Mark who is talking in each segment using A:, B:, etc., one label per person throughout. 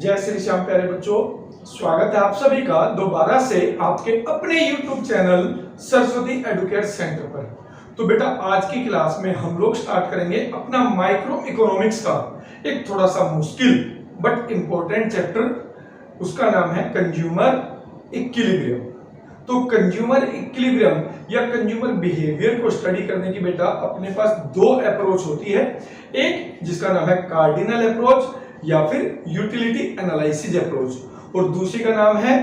A: जय श्री श्याम प्यारे बच्चों, स्वागत है आप सभी का दोबारा से आपके अपने YouTube channel Saraswati educate centre पर। तो बेटा आज की क्लास में हम लोग स्टार्ट करेंगे अपना माइक्रो इकोनॉमिक्स का एक थोड़ा सा मुश्किल बट इंपॉर्टेंट चैप्टर। उसका नाम है कंज्यूमर इक्विलिब्रियम। तो कंज्यूमर इक्विलिब्रियम या कंज्यूमर बिहेवियर को स्टडी करने की बेटा अपने पास दो अप्रोच होती है। एक जिसका नाम है कार्डिनल अप्रोच या फिर यूटिलिटी एनालिसिस अप्रोच, और दूसरी का नाम है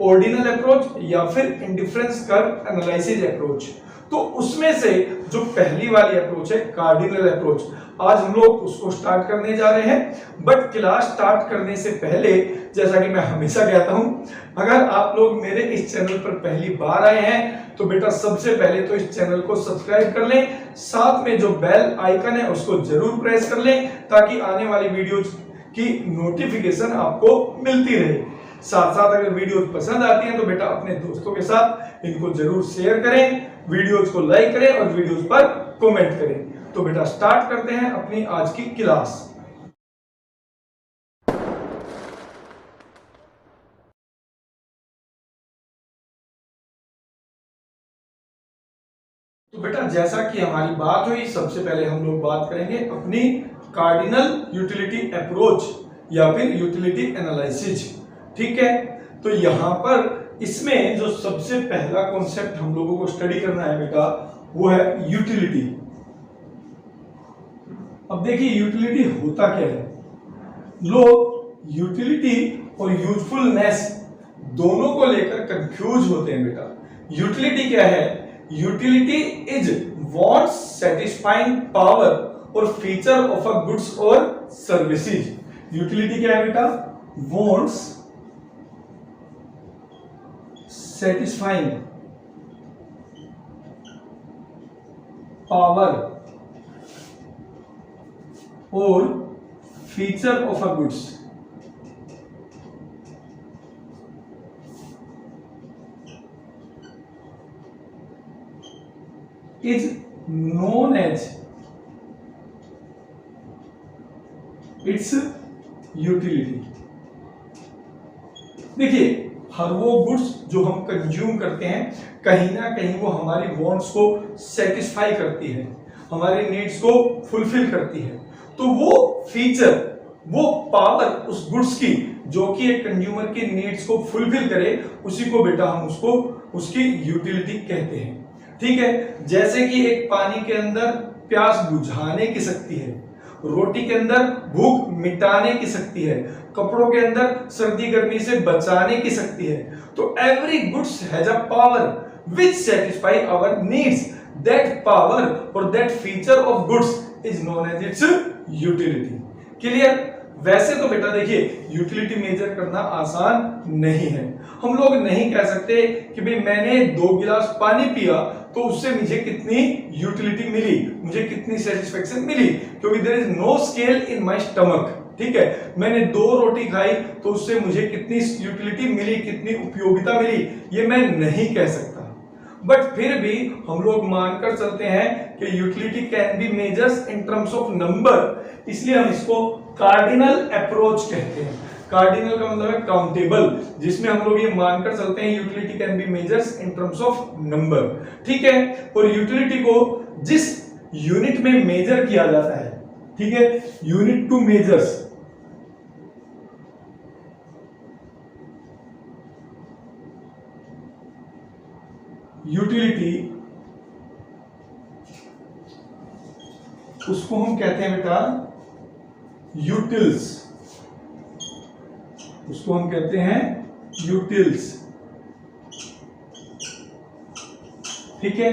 A: ऑर्डिनल अप्रोच या फिर इंडिफरेंस कर्व एनालिसिस अप्रोच। तो उसमें से जो पहली वाली अप्रोच है कार्डिनल अप्रोच, आज हम लोग उसको स्टार्ट करने जा रहे हैं। बट क्लास स्टार्ट करने से पहले जैसा कि मैं हमेशा कहता हूं, अगर आप लोग मेरे इस चैनल पर पहली बार आए हैं तो बेटा सबसे पहले तो इस चैनल को सब्सक्राइब कर लें, साथ में जो बेल आइकन है उसको जरूर प्रेस कर लें ताकि आने वाली वीडियोज की नोटिफिकेशन आपको मिलती रहे। साथ साथ अगर वीडियोज पसंद आती हैं तो बेटा अपने दोस्तों के साथ इनको जरूर शेयर करें, वीडियोज को लाइक करें और वीडियोज पर कमेंट करें। तो बेटा स्टार्ट करते हैं अपनी आज की क्लास। तो बेटा जैसा कि हमारी बात हुई, सबसे पहले हम लोग बात करेंगे अपनी कार्डिनल यूटिलिटी अप्रोच या फिर यूटिलिटी एनालिसिस। ठीक है, तो यहां पर इसमें जो सबसे पहला कॉन्सेप्ट हम लोगों को स्टडी करना है बेटा वो है यूटिलिटी। अब देखिए यूटिलिटी होता क्या है। लोग यूटिलिटी और यूजफुलनेस दोनों को लेकर कंफ्यूज होते हैं बेटा। यूटिलिटी क्या है? Utility is wants satisfying power और फीचर ऑफ अ गुड्स और सर्विसेज। यूटिलिटी क्या है बेटा? वांट्स सेटिस्फाइंग पावर और feature of a goods. is known as its utility। देखिए हर वो गुड्स जो हम कंज्यूम करते हैं कहीं ना कहीं वो हमारी वांट्स को सेटिस्फाई करती है, हमारी नीड्स को फुलफिल करती है। तो वो फीचर, वो पावर उस गुड्स की जो कि एक कंज्यूमर की नीड्स को फुलफिल करे, उसी को बेटा हम उसको उसकी यूटिलिटी कहते हैं। ठीक है, जैसे कि एक पानी के अंदर प्यास बुझाने की शक्ति है, रोटी के अंदर भूख मिटाने की शक्ति है, कपड़ों के अंदर सर्दी गर्मी से बचाने की शक्ति है। तो every goods has a power which satisfy our needs. That power और that feature of goods is known as its utility. Clear? वैसे तो बेटा देखिए यूटिलिटी मेजर करना आसान नहीं है। हम लोग नहीं कह सकते कि भाई मैंने 2 गिलास पानी पिया तो उससे मुझे कितनी यूटिलिटी मिली, मुझे कितनी सेटिस्फेक्शन मिली, क्योंकि there is no scale in my stomach. ठीक है, मैंने 2 रोटी खाई तो उससे मुझे कितनी यूटिलिटी मिली, कितनी उपयोगिता मिली, ये मैं नहीं कह सकता। बट फिर भी हम लोग मानकर चलते हैं कि utility can be measures in terms of number, इसलिए हम इसको कार्डिनल अप्रोच कहते हैं। कार्डिनल का मतलब है काउंटेबल, जिसमें हम लोग ये मानकर चलते हैं utility can be measures in terms of number. ठीक है, और यूटिलिटी को जिस यूनिट में मेजर किया जाता है, ठीक है, यूनिट टू मेजर्स, यूटिलिटी उसको हम कहते हैं बेटा यूटिल्स, उसको हम कहते हैं यूटिल्स। ठीक है,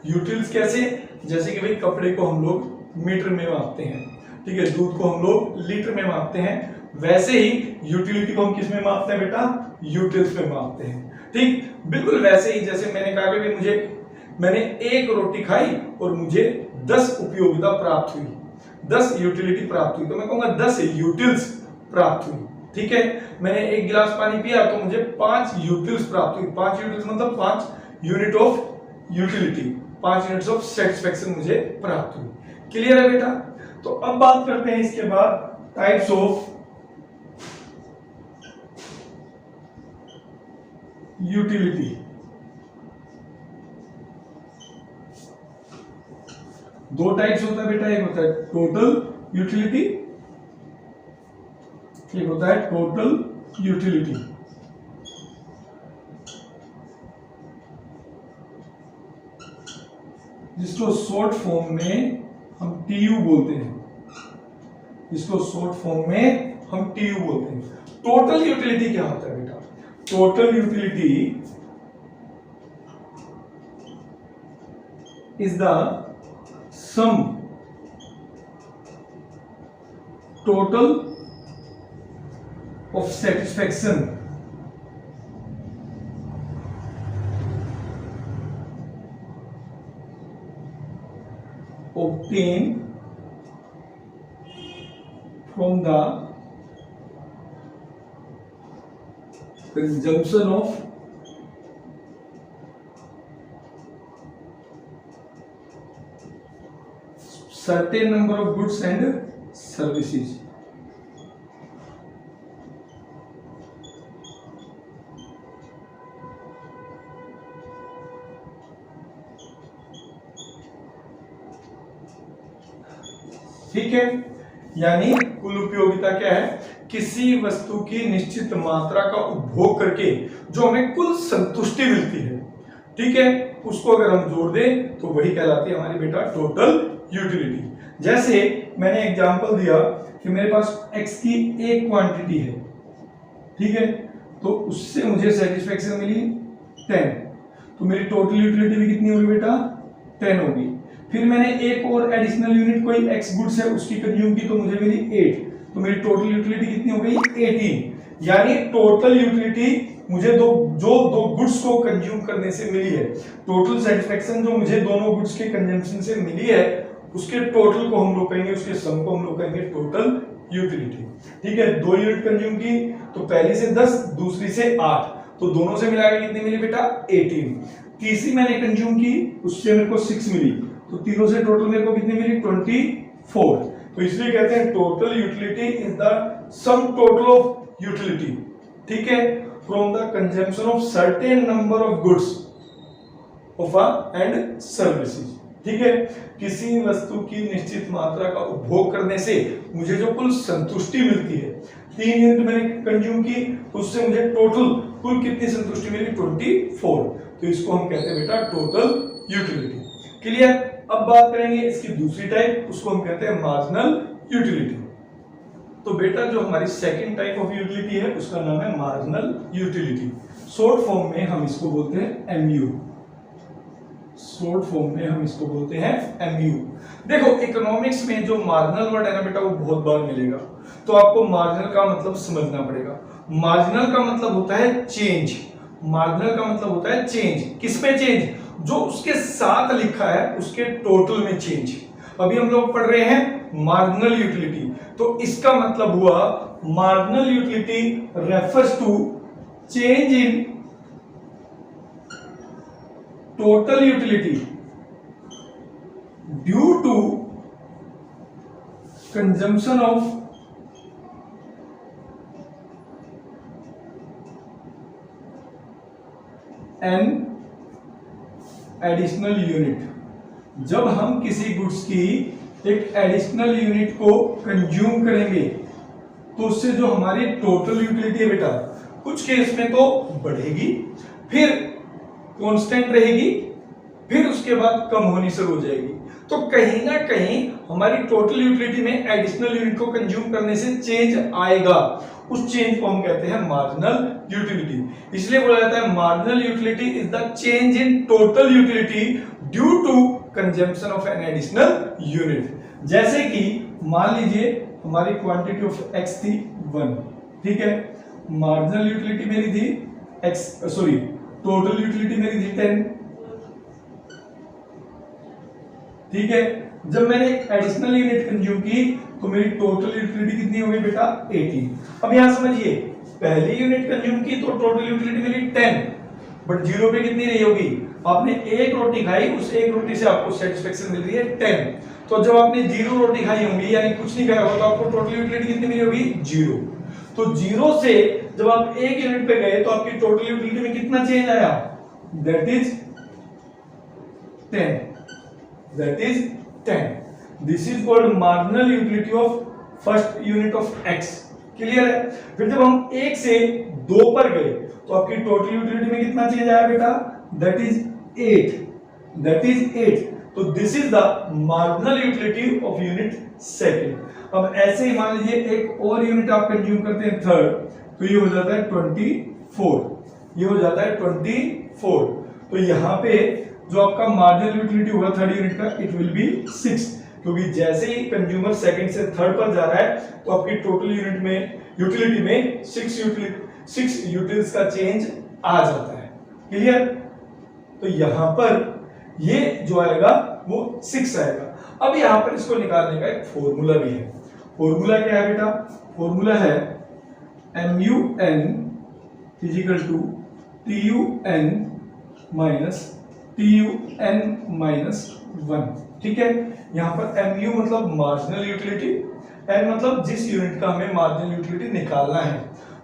A: यूटिल्स कैसे? जैसे कि भाई कपड़े को हम लोग मीटर में मापते हैं, ठीक है, दूध को हम लोग लीटर में मापते हैं, वैसे ही यूटिलिटी को हम किस में मापते हैं बेटा? यूटिल्स में मापते हैं। ठीक, बिल्कुल वैसे ही जैसे मैंने कहा कि मैंने 1 रोटी खाई और मुझे 10 उपयोगिता प्राप्त हुई, 10 यूटिलिटी प्राप्त हुई, तो मैं कहूंगा 10 यूटिल्स प्राप्त हुई। ठीक है, मैंने 1 गिलास पानी पिया तो मुझे 5 यूटिल्स प्राप्त हुई। 5 यूटिल्स मतलब 5 unit of utility, 5 units of satisfaction मुझे प्राप्त हुई। क्लियर है बेटा? तो अब बात करते हैं इसके बाद टाइप्स ऑफ यूटिलिटी। दो टाइप्स होता है बेटा, एक होता है टोटल यूटिलिटी, एक होता है टोटल यूटिलिटी। जिसको शॉर्ट फॉर्म में हम टीयू बोलते हैं, जिसको शॉर्ट फॉर्म में हम टीयू बोलते हैं। टोटल यूटिलिटी क्या होता है बेटा? Total utility is the sum total of satisfaction obtained from the consumption of certain number of goods and services। ठीक है, यानी कुल उपयोगिता क्या है? किसी वस्तु की निश्चित मात्रा का उपभोग करके जो हमें कुल संतुष्टि मिलती है, ठीक है, उसको अगर हम जोड़ दें तो वही कहलाती है हमारी बेटा टोटल यूटिलिटी। जैसे मैंने एग्जांपल दिया कि मेरे पास x की एक क्वांटिटी है, ठीक है, तो उससे मुझे सेटिस्फेक्शन मिली 10, तो मेरी टोटल यूटिलिटी भी कितनी होगी बेटा? 10 होगी। फिर मैंने एक और एडिशनल यूनिट कोई x गुड्स है उसकी कंज्यूम की तो मुझे मिली 8, तो मेरी टोटल यूटिलिटी कितनी हो गई? 18। यानी टोटल यूटिलिटी मुझे दो गुड्स को कंज्यूम करने से मिली है, टोटल सेटिस्फेक्शन जो मुझे दोनों गुड्स के कंजम्पशन से मिली है, उसके टोटल को हम लोग कहेंगे, उसके सम को हम लोग कहेंगे टोटल यूटिलिटी। ठीक है, 2 यूनिट कंज्यूम की तो पहली से 10, दूसरी से 8, तो दोनों से मिलाकर कितनी मिली बेटा? 18। तीसरी मैंने कंज्यूम की, उससे मेरे को 6 मिली, तो तीनों से टोटल मेरे को कितनी मिली? 24। तो इसलिए कहते हैं total utility is the sum total of utility, ठीक है, from the consumption of certain number of goods of and services. ठीक है, किसी वस्तु की निश्चित मात्रा का उपभोग करने से मुझे जो कुल संतुष्टि मिलती है, 3 यूनिट मैंने कंज्यूम की तो उससे मुझे टोटल कुल कितनी संतुष्टि मिली? 24। तो इसको हम कहते हैं बेटा टोटल यूटिलिटी। क्लियर? अब बात करेंगे इसकी दूसरी टाइप, उसको हम कहते हैं मार्जिनल यूटिलिटी। तो बेटा जो हमारी सेकंड टाइप ऑफ यूटिलिटी है उसका नाम है मार्जिनल यूटिलिटी। शॉर्ट फॉर्म में हम इसको बोलते हैं एमयू। शॉर्ट फॉर्म में हम इसको बोलते हैं एमयू। देखो इकोनॉमिक्स में जो मार्जिनल वर्ड है ना बेटा वो बहुत बार मिलेगा, तो आपको मार्जिनल का मतलब समझना पड़ेगा। मार्जिनल का मतलब होता है चेंज, मार्जिनल का मतलब होता है चेंज। किसमें चेंज? जो उसके साथ लिखा है उसके टोटल में चेंज। अभी हम लोग पढ़ रहे हैं मार्जिनल यूटिलिटी, तो इसका मतलब हुआ marginal utility refers to change in total utility due to consumption of an additional unit. जब हम किसी गुड्स की एक एडिशनल यूनिट को कंज्यूम करेंगे तो उससे जो हमारी टोटल यूटिलिटी है बेटा कुछ केस में तो बढ़ेगी, फिर कांस्टेंट रहेगी, फिर उसके बाद कम होनी शुरू हो जाएगी। तो कहीं ना कहीं हमारी टोटल यूटिलिटी में एडिशनल यूनिट को कंज्यूम करने से चेंज आएगा, उस चेंज को हम कहते हैं मार्जिनल यूटिलिटी। इसलिए बोला जाता है marginal utility is the change in total utility due to consumption of an additional unit. जैसे कि मान लीजिए हमारी क्वांटिटी ऑफ x थी 1, ठीक है, मार्जिनल यूटिलिटी मेरी थी टोटल यूटिलिटी मेरी थी 10, ठीक है। जब मैंने एडिशनल यूनिट कंज्यूम की तो मेरी टोटल यूटिलिटी कितनी हो गई बेटा? 18। अब यहां समझिए, पहली यूनिट कंज्यूम की तो टोटल यूटिलिटी मेरी 10, बट जीरो पे कितनी रही होगी? आपने एक रोटी खाई, उस एक रोटी से आपको सेटिस्फेक्शन मिल रही है 10। तो जब आपने 0 रोटी खाई होगी यानी कुछ नहीं खाया होगा तो आपको टोटल यूटिलिटी कितनी मिली होगी? 0। तो 0 से जब आप 1 यूनिट पे गए तो आपकी टोटल यूटिलिटी में कितना चेंज आया, that is 10। This is called marginal utility of first unit of x. Clear है। फिर जब हम 1 से 2 पर गए तो आपकी टोटल यूटिलिटी में कितना चेंज आया बेटा, दैट इज 8। तो this is the marginal utility of unit second. अब ऐसे ही मान लीजिए एक और यूनिट आप कंज्यूम करते हैं थर्ड, तो ये हो जाता है 24। तो यहाँ पे जो आपका मार्जिनल यूटिलिटी होगा थर्ड यूनिट का, इट विल बी 6, क्योंकि जैसे ही कंज्यूमर सेकंड से थर्ड पर जा रहा है तो आपकी टोटल यूनिट में यूटिलिटी में 6 यूटिल्स का चेंज आ जाता है। क्लियर। तो यहां पर ये जो आएगा वो 6 आएगा। अब यहां पर इसको निकालने का एक फॉर्मूला भी है। फॉर्मूला क्या है बेटा, फॉर्मूला है MUN = TUN minus TUN -1। ठीक है। यहां पर MU मतलब मार्जिनल यूटिलिटी, N मतलब जिस यूनिट का हमें मार्जिनल यूटिलिटी निकालना है।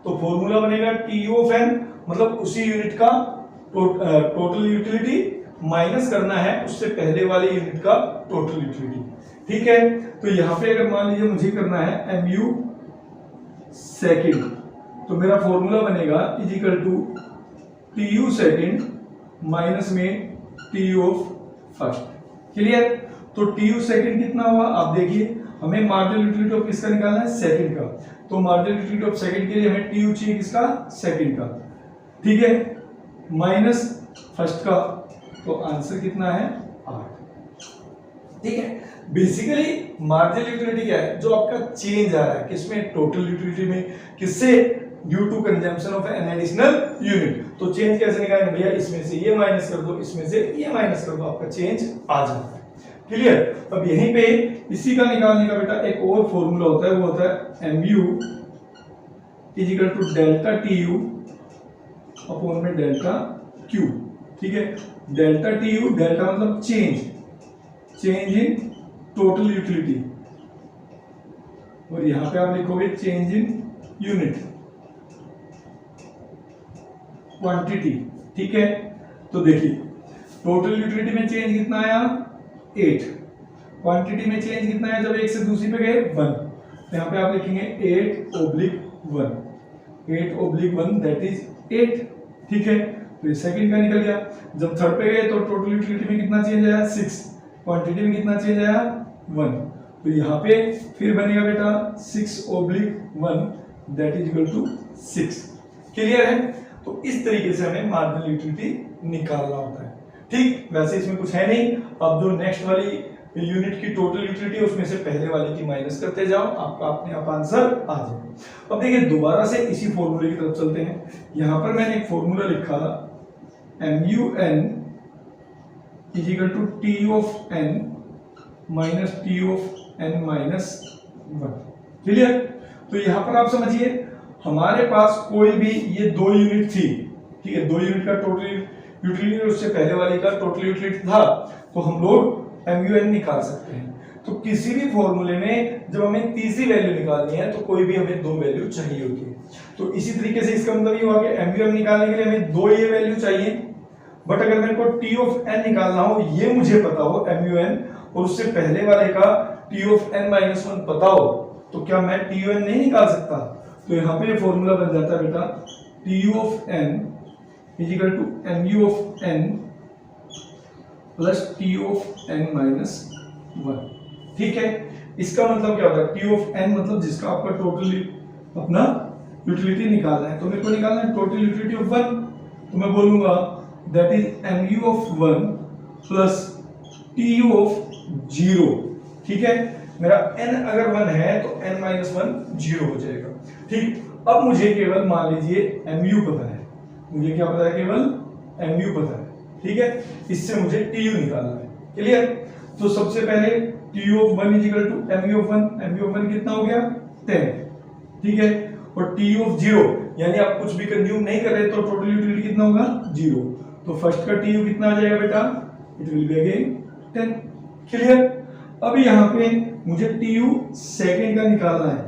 A: तो फॉर्मूला बनेगा TU of N मतलब उसी यूनिट का टोटल यूटिलिटी माइनस करना है उससे पहले वाले यूनिट का टोटल यूटिलिटी। ठीक है। तो यहां पे अगर मान लीजिए मुझे करना है MU सेकंड, तो मेरा फॉर्मूला बनेगा TU सेकंड माइनस में TU ऑफ फर्स्ट। क्लियर। तो TU सेकंड कितना हुआ आप देखिए, हमें मार्जिनल यूटिलिटी ऑफ किसका निकालना है, सेकंड का। तो मार्जिनल यूटिलिटी ऑफ सेकंड के लिए हमें TU चाहिए किसका, सेकंड का। ठीक है, माइनस फर्स्ट का, तो आंसर कितना है 8। ठीक है। बेसिकली मार्जिनल यूटिलिटी क्या है, जो आपका चेंज आ रहा है किसमें, टोटल यूटिलिटी में, किससे, due to consumption of an additional unit. तो चेंज कैसे निकालेंगे भैया, इसमें से ये माइनस कर दो, इसमें से ये माइनस कर दो, आपका चेंज आ जाता है। क्लियर। अब यहीं पे इसी का निकालने का बेटा एक और फॉर्मूला होता है, वो होता है MU = डेल्टा TU अपॉन में डेल्टा Q। ठीक है। डेल्टा TU, डेल्टा मतलब चेंज इन टोटल यूटिलिटी, और यहां पे आप लिखोगे चेंज इन यूनिट क्वांटिटी। ठीक है। तो देखिए टोटल यूटिलिटी में चेंज कितना आया 8, क्वांटिटी में चेंज कितना है जब एक से दूसरी पे गए 1। तो यहाँ पे आप लिखेंगे 8/1 दैट इज 8। ठीक है। तो ये सेकंड का निकल गया। जब थर्ड पे गए तो टोटल यूटिलिटी में कितना चेंज आया 6, क्वांटिटी में कितना चेंज आया 1। तो यहाँ पे फिर बनेगा बेटा 6/1 that is equal to 6। Clear है। तो इस तरीके से हमें मार्जिनल यूटिलिटी निकालना होता है। ठीक। वैसे इसमें कुछ है नहीं। अब जो नेक्स्ट वाली यूनिट की टोटल यूटिलिटी उसमें से पहले वाले की माइनस करते जाओ, आपका अपने आप आंसर आ जाए। अब देखिए दोबारा से इसी फॉर्मूले की तरफ चलते हैं। यहां पर मैंने एक फॉर्मूला लिखा MUN = TU of N minus TU of N - 1। Clear. तो यहां पर आप समझिए हमारे पास कोई भी ये 2 यूनिट थी। ठीक है। 2 यूनिट का टोटल यूटिलिटी उससे पहले वाले का टोटल यूटिलिटी था, तो हम लोग MUN निकाल सकते हैं। तो किसी भी फॉर्मूले में जब हमें तीसरी वैल्यू निकालनी है तो कोई भी हमें 2 वैल्यू चाहिए होती है। तो इसी तरीके से इसका मतलब ये हुआ कि MUN निकालने के लिए हमें 2 ये वैल्यू चाहिए, बट अगर मेरे को T of N निकालना हो, ये मुझे पता हो MUN, और उससे पहले वाले का T of N - 1 पता हो, तो क्या मैं TUN नहीं निकाल सकता। तो यहाँ पे फॉर्मूला बन जाता है बेटा TU of N = MU of N plus TU of N - 1। ठीक है। इसका मतलब क्या होता है, TU of N मतलब जिसका आपका टोटली अपना यूटिलिटी निकालना है। तो मेरे को निकालना है टोटल यूटिलिटी ऑफ 1, तो मैं बोलूंगा that is MU of 1 plus TU of 0। ठीक है। मेरा n अगर 1 है तो n - 1 0 हो जाएगा। ठीक। अब मुझे केवल मान लीजिए MU पता है, मुझे क्या पता है, केवल MU पता है। ठीक है। इससे मुझे TU निकालना है। क्लियर। तो सबसे पहले TU of 1 = MU of 1। MU of 1 कितना हो गया 10। ठीक है। और TU of 0 यानी आप कुछ भी कंज्यूम नहीं कर रहे तो टोटल यूटिलिटी कितना होगा 0। तो फर्स्ट का TU कितना आ जाएगा बेटा, it will be again 10। Clear. अब यहाँ पे मुझे TU सेकंड का निकालना है।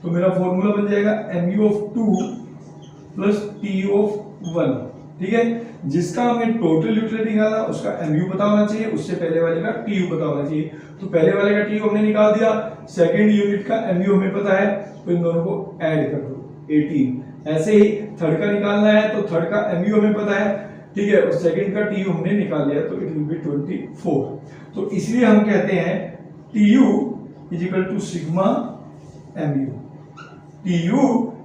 A: तो मेरा फॉर्मूला बन जाएगा mu of 2 plus tu of 1। ठीक है, जिसका हमें टोटल यूटिलिटी निकालना उसका mu पता होना चाहिए, उससे पहले वाले का tu पता होना चाहिए। तो पहले वाले का tu हमने निकाल दिया, सेकंड यूनिट का mu हमें पता है, तो इन दोनों को ऐड कर दो 18। ऐसे ही थर्ड का निकालना है तो थर्ड का mu हमें पता है, ठीक है, और सेकंड का tu हमने निकाल लिया, तो इट विल बी 24। तो इसलिए हम कहते हैं tu is equal to sigma mu, tu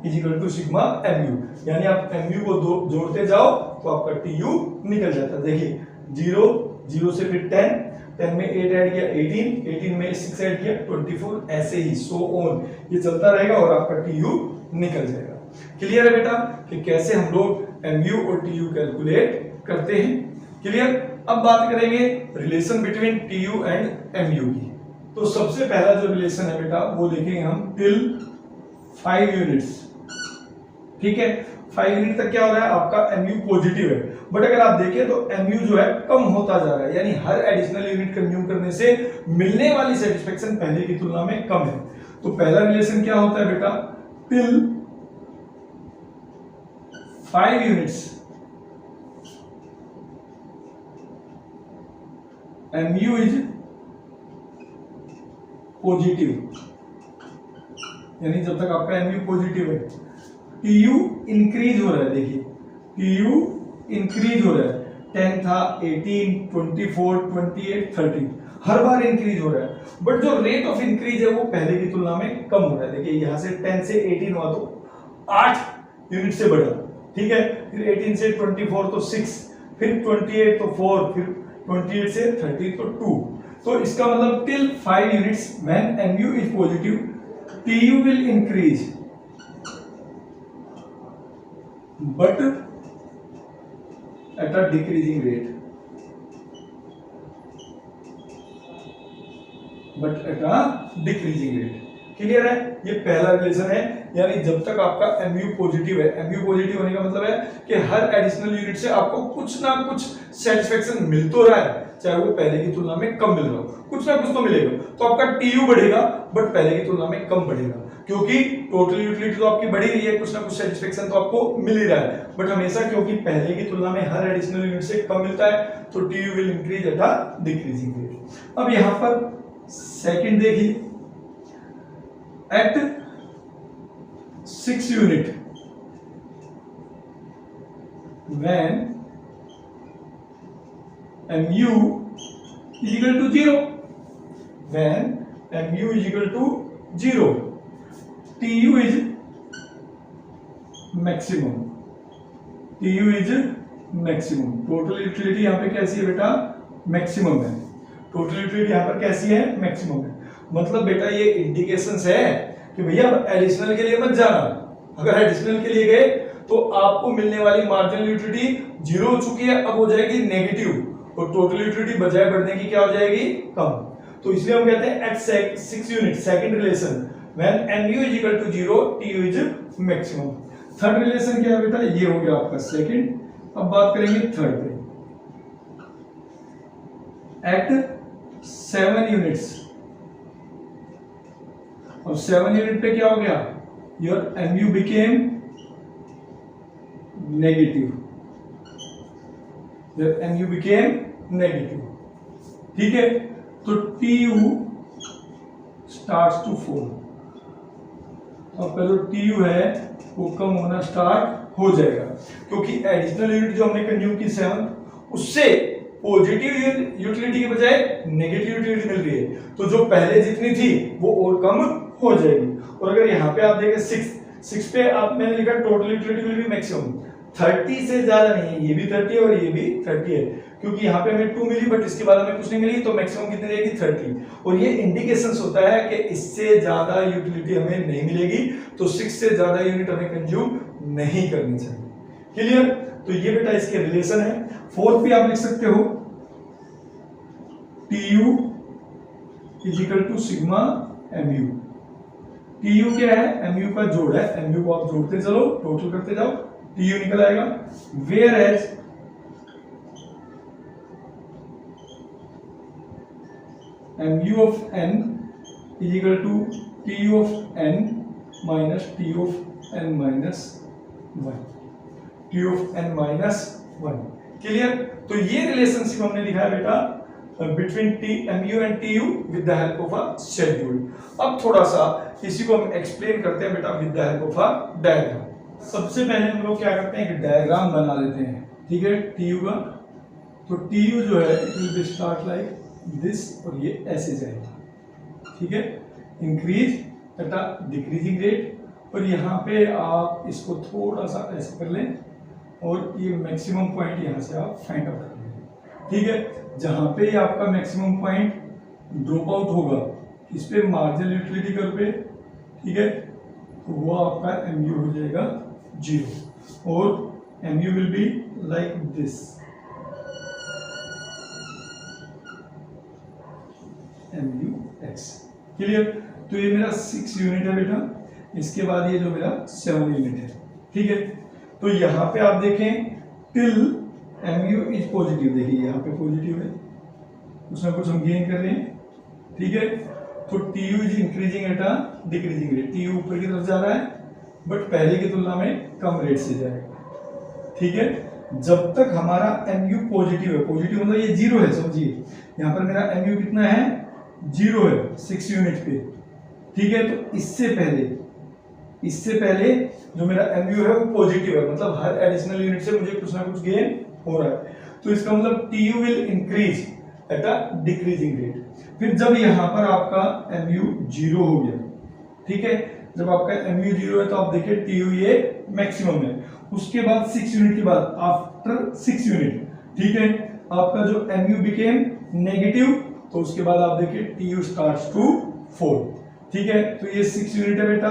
A: is equal to sigma mu, यानी आप mu को जोड़ते जाओ तो आपका tu निकल जाता है। देखिए 0 0 से फिर 10 में 8 ऐड किया 18 में 6 ऐड किया 24, ऐसे ही सो ऑन ये चलता रहेगा और आपका tu निकल जाएगा। क्लियर है बेटा कि कैसे हम लोग mu और tu कैलकुलेट करते हैं? क्लियर। अब बात करेंगे relation between tu and mu की। तो सबसे पहला जो रिलेशन है बेटा वो देखेंगे हम टिल 5 यूनिट्स। ठीक है, 5 यूनिट तक क्या हो रहा है, आपका mu पॉजिटिव है, बट अगर आप देखें तो mu जो है कम होता जा रहा है, यानी हर एडिशनल यूनिट कंज्यूम करने से मिलने वाली सेटिस्फेक्शन पहले की तुलना में कम है। तो पहला रिलेशन क्या होता है बेटा, till 5 units mu is positive, यानी जब तक आपका mu पॉजिटिव है tu इंक्रीज हो रहा है। देखिए tu इंक्रीज हो रहा है, 10 था 18 24 28 30 हर बार इंक्रीज हो रहा है, बट जो रेट ऑफ इंक्रीज है वो पहले की तुलना में कम हो रहा है। देखिए यहां से 10 से 18 हुआ तो 8 यूनिट से बढ़ा, ठीक है, फिर 18 से 24 तो 6, फिर 28 तो 4, फिर 28 से 30 तो 2। तो इसका मतलब till 5 units when mu is positive tu will increase but at a decreasing rate, clear है? ये पहला रिलेशन है, यानी जब तक आपका mu पॉजिटिव है, mu पॉजिटिव होने का मतलब है कि हर एडिशनल यूनिट से आपको कुछ ना कुछ सेटिस्फेक्शन मिल तो रहा है, चाहे वो पहले की तुलना में कम मिल रहा हो, कुछ ना कुछ तो मिलेगा। तो आपका tu बढ़ेगा बट पहले की तुलना में कम बढ़ेगा, क्योंकि टोटल यूटिलिटी तो आपकी बढ़ी रही है, कुछ ना कुछ सेटिस्फेक्शन तो आपको मिल ही रहा है, बट हमेशा क्योंकि पहले की तुलना में हर एडिशनल यूनिट से कम मिलता है तो tu will increase at a decreasing rate. अब यहां पर सेकंड देखिए, at 6 unit when mu is equal to 0, when mu is equal to 0 tu is maximum, tu is maximum। Total utility यहाँ पे कैसी है बेटा, मैक्सिमम है। टोटल यूटिलिटी यहाँ पर कैसी है, मैक्सिमम है। मतलब बेटा ये इंडिकेशंस है कि भैया एडिशनल के लिए मत जाना, अगर एडिशनल के लिए गए तो आपको मिलने वाली मार्जिनल यूटिलिटी 0 हो चुकी है, अब हो जाएगी नेगेटिव, और टोटल यूटिलिटी बजाय बढ़ने की क्या हो जाएगी, कम। तो इसलिए हम कहते हैं at 6 unit second relation when mu is equal to 0 tu is maximum। Third relation क्या है बेटा, ये हो गया आपका सेकंड। अब बात करेंगे थर्ड पे, एट 7 यूनिट्स। और 7 यूनिट पे क्या हो गया, your mu became negative, mu became negative, ठीक है। तो tu starts to fall, आपका जो tu है वो कम होना स्टार्ट हो जाएगा, क्योंकि एडिशनल यूनिट जो हमने कंज्यूम की 7 उससे पॉजिटिव यूटिलिटी के बजाय नेगेटिव यूटिलिटी मिल रही है, तो जो पहले जितनी थी वो और कम हो जाएगी। और अगर यहाँ पे आप देखें 6 पे आप मैंने लिखा total utility will be maximum, 30 से ज्यादा नहीं है, ये भी 30 है और ये भी 30 है, क्योंकि यहाँ पे हमें 2 मिली बट इसके बाद हमें कुछ नहीं मिली, तो मैक्सिमम कितनी रहेगी 30। और ये इंडिकेशंस होता है कि इससे ज्यादा यूटिलिटी हमें नहीं मिलेगी, तो 6 से ज्यादा यूनिट हमें कंज्यूम नहीं करनी चाहिए। क्लियर? तो ये बेटा इसके रिलेशन है। फोर्थ भी आप लिख सकते हो, tu is equal to sigma mu। tu क्या है, mu का जोड़ है, mu को आप जोड़ते चलो, टोटल करते जाओ, tu निकल आएगा। Whereas mu of n is equal to tu of n minus T of N minus 1, T of N minus 1। Clear? तो ये रिलेशनशिप हमने दिखाया बेटा between T M U and T U with the help of a schedule. अब थोड़ा सा इसी को हम एक्सप्लेन करते हैं बेटा with the help of a diagram. सबसे पहले हम लोग क्या करते हैं कि डायग्राम बना लेते हैं, ठीक है, टी यू का। तो टी यू जो है it will be start like this और ये ऐसे जाएगा, ठीक है, increase at a decreasing rate. और यहाँ पे आप इसको थोड़ा सा ऐसे कर लें और ये मैक्सिमम पॉइंट यहाँ से आप फाइंड आउट कर लें, ठीक है। जहाँ पे आपका मैक्सिमम पॉइंट ड्रॉप आउट होगा इस पे मार्जिनल यूटिलिटी कर्व पे, ठीक है, तो वो आपका एम यू हो जाएगा 0 और M U will be like this, M U X. Clear? तो ये मेरा 6 यूनिट है बेटा, इसके बाद ये जो मेरा 7 यूनिट है, ठीक है। तो यहाँ पे आप देखें till M U is positive, देखिए यहाँ पे पॉजिटिव है, कुछ ना कुछ हम गेन कर रहे हैं, ठीक है। तो T U is increasing at a decreasing rate, T U ऊपर की तरफ जा रहा है बट पहले की तुलना में कम रेट से जाएगा, ठीक है। जब तक हमारा एम यू पॉजिटिव है, पॉजिटिव मतलब ये 0 है, समझिए यहाँ पर मेरा एम यू कितना है 0 है 6 यूनिट पे, ठीक है। तो इससे पहले जो मेरा एम यू है वो पॉजिटिव है, मतलब हर एडिशनल यूनिट से मुझे कुछ ना कुछ गेन हो रहा है। तो इसका मतलब T U will increase at a decreasing rate. फिर जब यहाँ पर आपका एम यू 0 हो गया, ठीक है, जब आपका एम यू 0 है तो आप देखिए टी यू ये मैक्सिमम है। उसके बाद 6 यूनिट के बाद आफ्टर 6 यूनिट, ठीक है, आपका जो एम यू बिकेम नेगेटिव, तो उसके बाद आप देखिए T U starts to fall, ठीक है। तो ये 6 यूनिट है बेटा,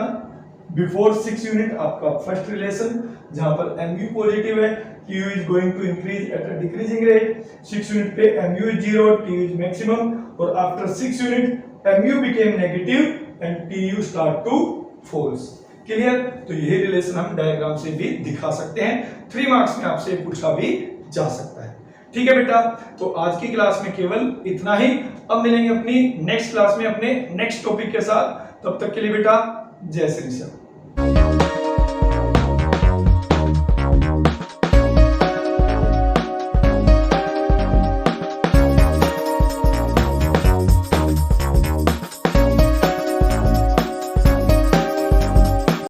A: बिफोर 6 यूनिट आपका फर्स्ट रिलेशन जहां पर एम यू पॉजिटिव है, T U is going to increase at a decreasing rate. 6 unit पे M U is 0, T U is maximum, और after 6 unit M U became negative and T U start to falls. Clear? तो यही relation हम diagram से भी दिखा सकते हैं, 3 मार्क्स में आपसे पूछा भी जा सकता है, ठीक है बेटा। तो आज की क्लास में केवल इतना ही, अब मिलेंगे अपनी नेक्स्ट क्लास में अपने नेक्स्ट टॉपिक के साथ। तब तक के लिए बेटा जय श्री कृष्ण।